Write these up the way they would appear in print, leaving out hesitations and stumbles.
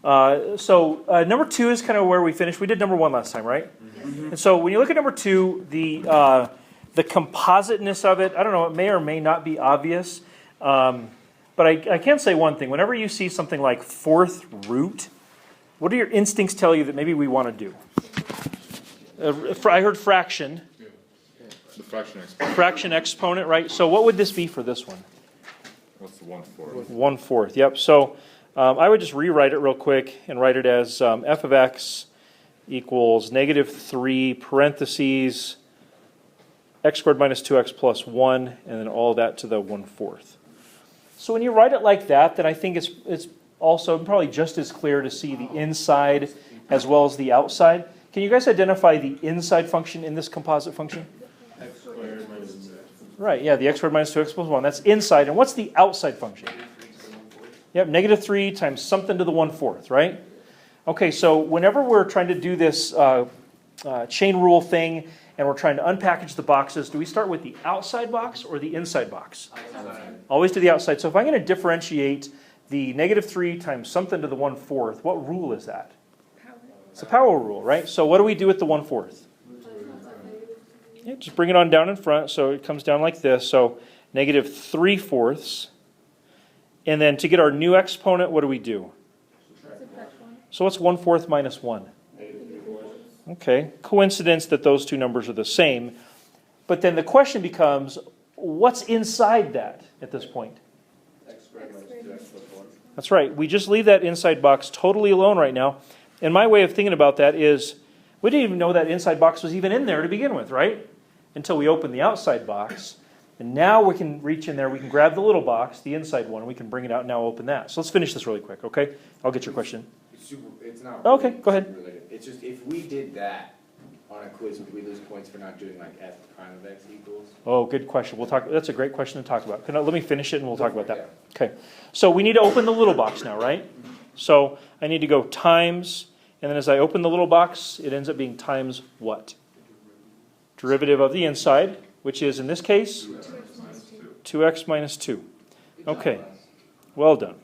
Number 2 is kind of where we finished. We did number 1 last time, right? And so when you look at number 2, the compositeness of it, I don't know, it may or may not be obvious. But I can say one thing. Whenever you see something like fourth root, what do your instincts tell you that maybe we want to do? I heard fraction. The fraction exponent. Fraction exponent, right? So what would this be for this one? What's the 1/4? 1/4, yep. So I would just rewrite it real quick and write it as f of x equals -3 parentheses x squared minus 2x plus 1, and then all that to the 1/4. So when you write it like that, then I think it's also probably just as clear to see the inside as well as the outside. Can you guys identify the inside function in this composite function? X squared minus 2x. Right, yeah, the x squared minus 2x plus 1. That's inside. And what's the outside function? Yep, -3 times something to the 1/4, right? Okay, so whenever we're trying to do this chain rule thing and we're trying to unpackage the boxes, do we start with the outside box or the inside box? Outside. Always to the outside. So if I'm going to differentiate the -3 times something to the 1/4, what rule is that? It's a power rule, right? So what do we do with the 1/4? Yeah, just bring it on down in front, so it comes down like this. So -3/4. And then to get our new exponent, what do we do? So what's 1/4 minus 1? Okay, coincidence that those two numbers are the same. But then the question becomes, what's inside that at this point? X squared minus 2x plus 1. That's right. We just leave that inside box totally alone right now. And my way of thinking about that is, we didn't even know that inside box was even in there to begin with, right? Until we open the outside box. And now we can reach in there, we can grab the little box, the inside one, and we can bring it out and now open that. So let's finish this really quick, okay? I'll get your question. It's not Okay, really go ahead. super related. It's just if we did that on a quiz, would we lose points for not doing like f prime of x equals? Oh, good question. We'll talk. That's a great question to talk about. Let me finish it and we'll talk about that. Okay. So we need to open the little box now, right? So I need to go times, and then as I open the little box, it ends up being times what? Derivative of the inside, which is in this case 2x minus 2. Okay. Well done.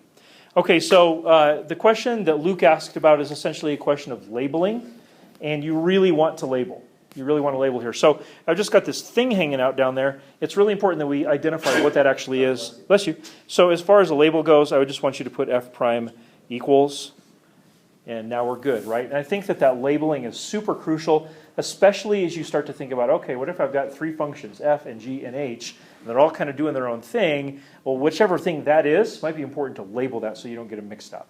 Okay, so the question that Luke asked about is essentially a question of labeling, and you really want to label. You really want to label here. So I've just got this thing hanging out down there. It's really important that we identify what that actually is. Bless you. So as far as the label goes, I would just want you to put f prime equals, and now we're good, right? And I think that that labeling is super crucial, especially as you start to think about, okay, what if I've got 3 functions, f and g and h, and they're all kind of doing their own thing. Well, whichever thing that is, might be important to label that so you don't get them mixed up.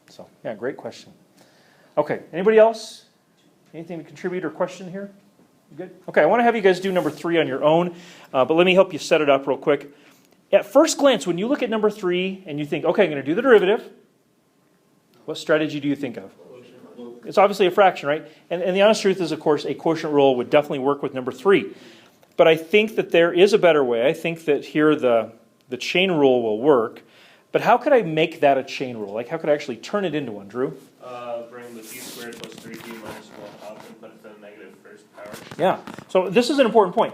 So, yeah, great question. Okay, anybody else? Anything to contribute or question here? Good? Okay, I want to have you guys do number 3 on your own, but let me help you set it up real quick. At first glance, when you look at number 3 and you think, okay, I'm going to do the derivative, what strategy do you think of? It's obviously a fraction, right? And the honest truth is, of course, a quotient rule would definitely work with number 3. But I think that there is a better way. I think that here the chain rule will work. But how could I make that a chain rule? Like, how could I actually turn it into one, Drew? Bring the t squared plus 3t minus 1 up and put it to the negative first power. Yeah. So this is an important point.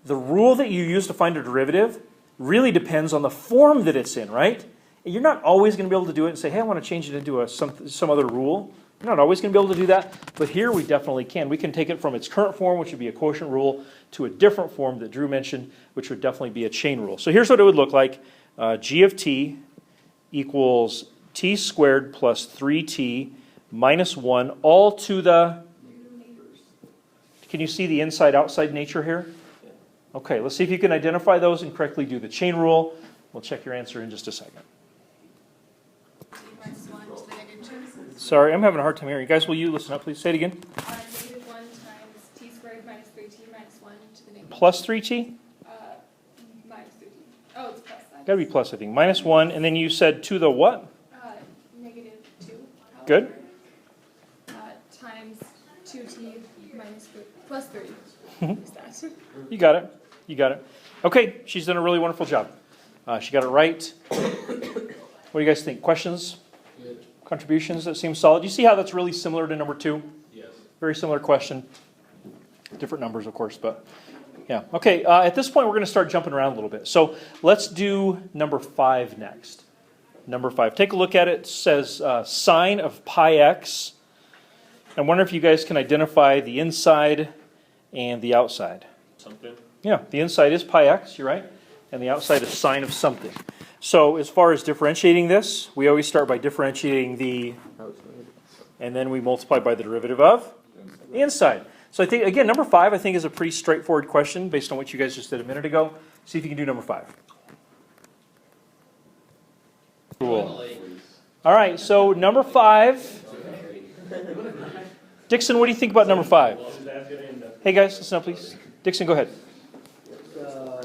The rule that you use to find a derivative really depends on the form that it's in, right? You're not always going to be able to do it and say, hey, I want to change it into some other rule. You're not always going to be able to do that, but here we definitely can. We can take it from its current form, which would be a quotient rule, to a different form that Drew mentioned, which would definitely be a chain rule. So here's what it would look like. G of t equals t squared plus 3t minus 1, all to the... Can you see the inside-outside nature here? Okay, let's see if you can identify those and correctly do the chain rule. We'll check your answer in just a second. Sorry, I'm having a hard time hearing. Guys, will you listen up, please? Say it again. -1 times t squared minus 3t minus 1 to the negative. Plus 3t? Minus 3t. Oh, it's plus that. Got to be plus, I think. Minus 1, and then you said to the what? Negative 2. Good. Times 2t minus 3, plus 3. Is that? You got it. You got it. Okay, she's done a really wonderful job. She got it right. What do you guys think? Questions? Contributions? That seems solid. You see how that's really similar to number 2? Yes. Very similar question. Different numbers, of course, but yeah. Okay, at this point, we're going to start jumping around a little bit. So let's do number 5 next. Number 5. Take a look at it. It says sine of pi x. I wonder if you guys can identify the inside and the outside. Something. Yeah, the inside is pi x, you're right, and the outside is sine of something. So as far as differentiating this, we always start by differentiating the, and then we multiply by the derivative of the inside. So I think, again, number 5 I think is a pretty straightforward question based on what you guys just did a minute ago. See if you can do number 5. Cool. All right, so number 5. Dixon, what do you think about number 5? Hey guys, listen up please. Dixon, go ahead. So,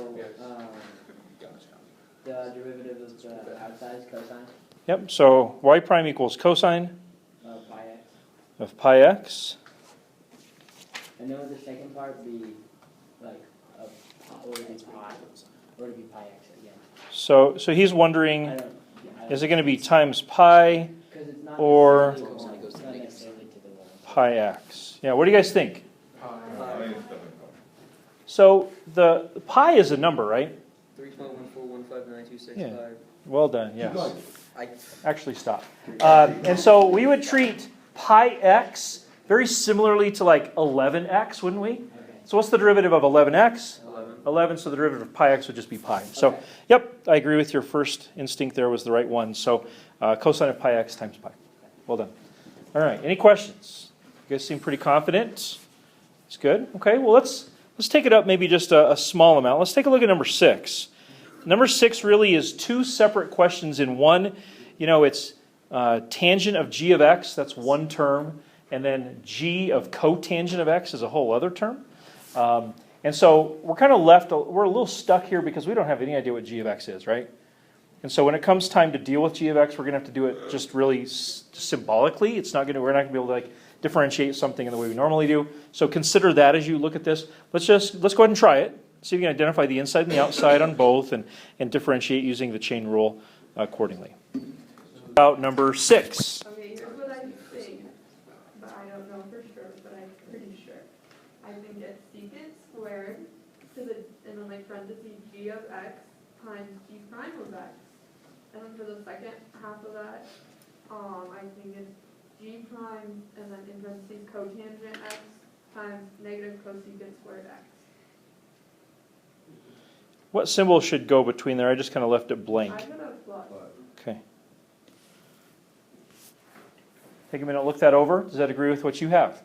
the derivative of the outside is cosine Yep, so y prime equals cosine of pi x. of pi x. And then would the second part be like a pi, or would it be pi, or would it be pi x again? So he's I wondering, don't, is it going to be times pi because it's not or necessarily one, it's not necessarily to the one. pi x? Yeah, what do you guys think? So the pi is a number, right? 312.14159265. Yeah. Well done, yes. I Actually, stop. And so we would treat pi x very similarly to like 11x, wouldn't we? Okay. So what's the derivative of 11x? 11. 11, so the derivative of pi x would just be pi. So, Okay. yep, I agree with your first instinct there was the right one. So cosine of pi x times pi. Well done. All right, any questions? You guys seem pretty confident. It's good. Okay, well, let's take it up maybe just a small amount. Let's take a look at number 6. Number 6 really is 2 separate questions in one. You know, it's tangent of g of x, that's one term, and then g of cotangent of x is a whole other term. And so we're kind of left, we're a little stuck here because we don't have any idea what g of x is, right? And so when it comes time to deal with g of x, we're going to have to do it just really symbolically. It's not going to, we're not going to be able to like differentiate something in the way we normally do. So consider that as you look at this. Let's go ahead and try it. See if you can identify the inside and the outside on both and differentiate using the chain rule accordingly. About number 6. Okay, here's what I think, but I don't know for sure, but I'm pretty sure. I think it's secant squared to the, and then like parentheses, g of x times g prime of x. And then for the second half of that, I think it's g prime and then in parentheses cotangent x times negative cosecant squared x. What symbol should go between there? I just kind of left it blank. I put a plus. Okay. Take a minute, look that over. Does that agree with what you have?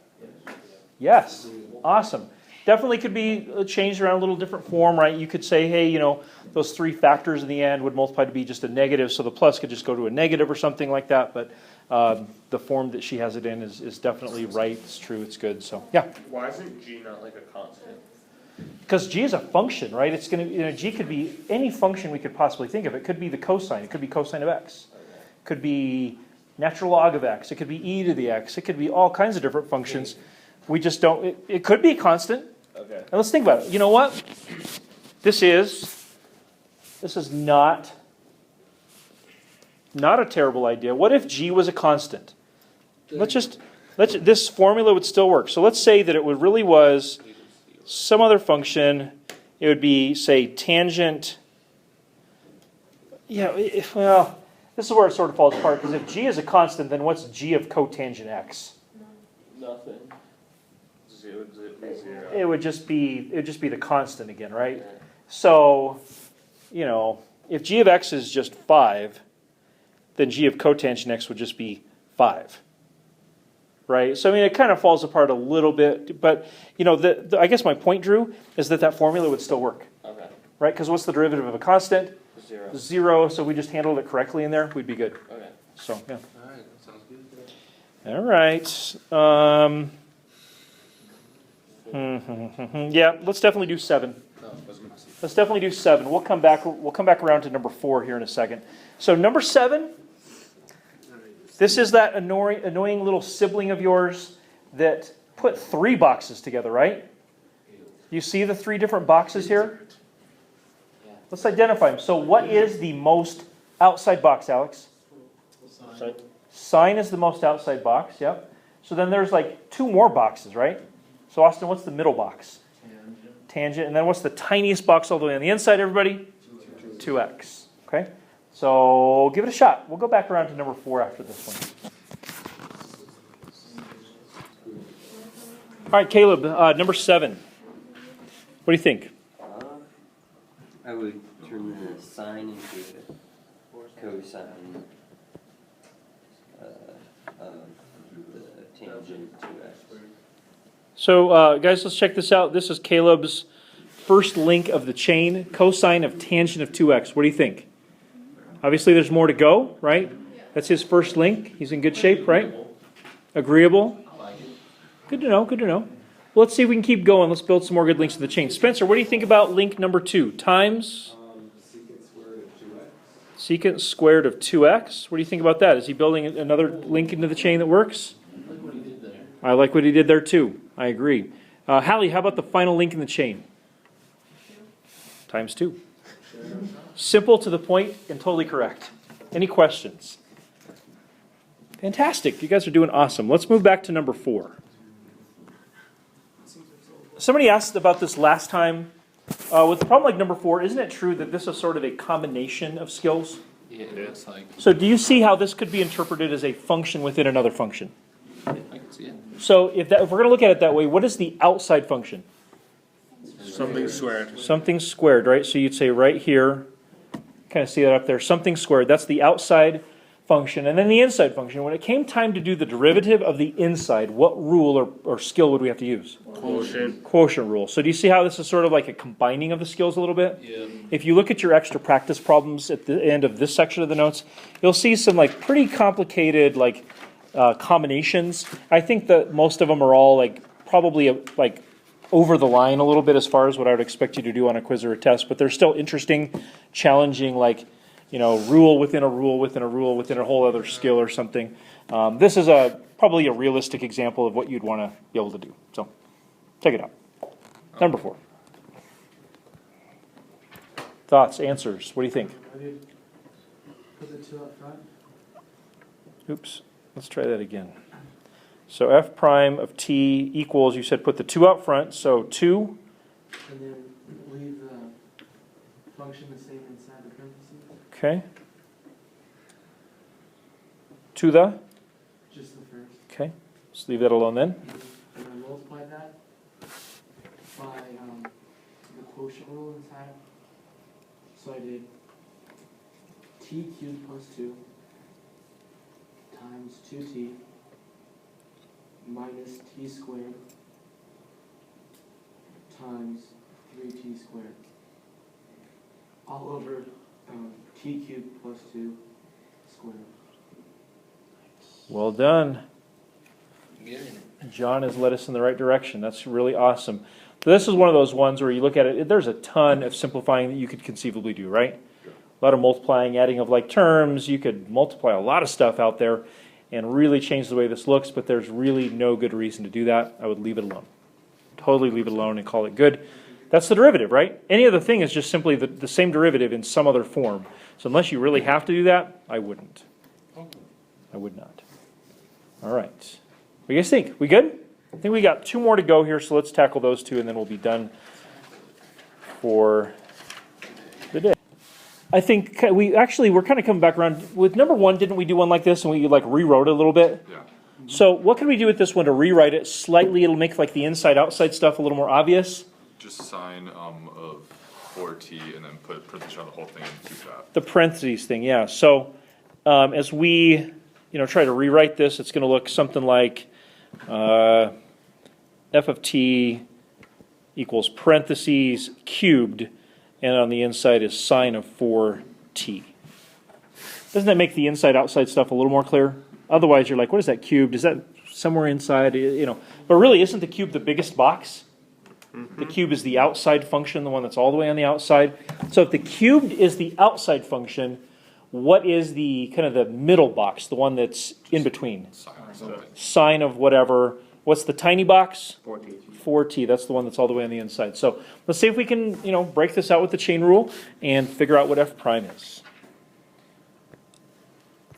Yes. Awesome. Definitely could be changed around a little different form, right? You could say, hey, you know, those 3 factors in the end would multiply to be just a negative, so the plus could just go to a negative or something like that. But the form that she has it in is definitely right. It's true. It's good. So, yeah. Why isn't g not like a constant? Because g is a function, right? It's going to, you know, g could be any function we could possibly think of. It could be the cosine. It could be cosine of x. It could be natural log of x. It could be e to the x. It could be all kinds of different functions. We just don't, it could be a constant. Okay. And let's think about it. You know what? This is not a terrible idea. What if g was a constant? This formula would still work. So let's say that it really was some other function. It would be, say, tangent. Yeah, well, this is where it sort of falls apart, because if g is a constant, then what's g of cotangent x? Nothing. Zero. It would just be the constant again, right? So, you know, if g of x is just 5, then g of cotangent x would just be 5. Right? So, I mean, it kind of falls apart a little bit, but, you know, I guess my point, Drew, is that formula would still work. Okay. Right? Because what's the derivative of a constant? 0. 0, so we just handled it correctly in there, we'd be good. Okay. So, yeah. Alright, that sounds good. All right. Yeah, let's definitely do 7. Let's definitely do 7. We'll come back around to number 4 here in a second. So number 7, this is that annoying little sibling of yours that put 3 boxes together, right? You see the 3 different boxes here? Let's identify them. So what is the most outside box, Alex? Sine is the most outside box, yep. So then there's like 2 more boxes, right? So Austin, what's the middle box? Tangent. And then what's the tiniest box all the way on the inside, everybody? 2x. Okay? So give it a shot. We'll go back around to number 4 after this one. All right, Caleb, number 7. What do you think? I would turn the sine into a cosine of the tangent to x. So, guys, let's check this out. This is Caleb's first link of the chain, cosine of tangent of 2x. What do you think? Obviously, there's more to go, right? That's his first link. He's in good shape, right? Agreeable? Good to know, good to know. Well, let's see if we can keep going. Let's build some more good links to the chain. Spencer, what do you think about link number 2? Times? Secant squared of 2x. What do you think about that? Is he building another link into the chain that works? I like what he did there too. I agree. Hallie, how about the final link in the chain? Times 2. Simple, to the point, and totally correct. Any questions? Fantastic. You guys are doing awesome. Let's move back to number 4. Somebody asked about this last time. With the problem like number 4, isn't it true that this is sort of a combination of skills? Yeah, it's like, So do you see how this could be interpreted as a function within another function? I can see it. So if we're going to look at it that way, what is the outside function? Something squared. Something squared, right? So you'd say right here, kind of see that up there, something squared. That's the outside function. And then the inside function. When it came time to do the derivative of the inside, what rule or skill would we have to use? Quotient. Quotient rule. So do you see how this is sort of like a combining of the skills a little bit? Yeah. If you look at your extra practice problems at the end of this section of the notes, you'll see some like pretty complicated like combinations. I think that most of them are all like probably like over the line a little bit as far as what I would expect you to do on a quiz or a test, but they're still interesting, challenging, like, you know, rule within a rule within a rule within a whole other skill or something. This is probably a realistic example of what you'd want to be able to do. So check it out. Number 4. Thoughts, answers, what do you think? Put the 2 up front. Oops, let's try that again. So f prime of t equals, you said put the 2 out front, so 2. And then leave the function the same inside the parentheses. Okay. To the? Just the first. Okay, let's leave that alone then. And then multiply that by the quotient rule inside. So I did t cubed plus 2 times 2t minus t squared times 3t squared all over t cubed plus 2 squared. Well done. John has led us in the right direction. That's really awesome. So this is one of those ones where you look at it, there's a ton of simplifying that you could conceivably do, right? A lot of multiplying, adding of like terms. You could multiply a lot of stuff out there and really change the way this looks, but there's really no good reason to do that. I would leave it alone. Totally leave it alone and call it good. That's the derivative, right? Any other thing is just simply the same derivative in some other form. So unless you really have to do that, I wouldn't. I would not. All right. What do you guys think? We good? I think we got 2 more to go here, so let's tackle those 2 and then we'll be done for the day. I think we're kind of coming back around. With number 1, didn't we do one like this and we like rewrote it a little bit? Yeah. So what can we do with this one to rewrite it slightly? It'll make like the inside-outside stuff a little more obvious. Just sine of 4t and then put parentheses on the whole thing and keep that. The parentheses thing, yeah. So as we try to rewrite this, it's going to look something like f of t equals parentheses cubed, and on the inside is sine of 4t. Doesn't that make the inside-outside stuff a little more clear? Otherwise, you're like, what is that cubed? Is that somewhere inside? But really, isn't the cube the biggest box? The cube is the outside function, the one that's all the way on the outside. So if the cubed is the outside function, what is the kind of the middle box, the one that's in between? Sine or something. Sine of whatever. What's the tiny box? 4t. 4t. That's the one that's all the way on the inside. So let's see if we can, break this out with the chain rule and figure out what f prime is.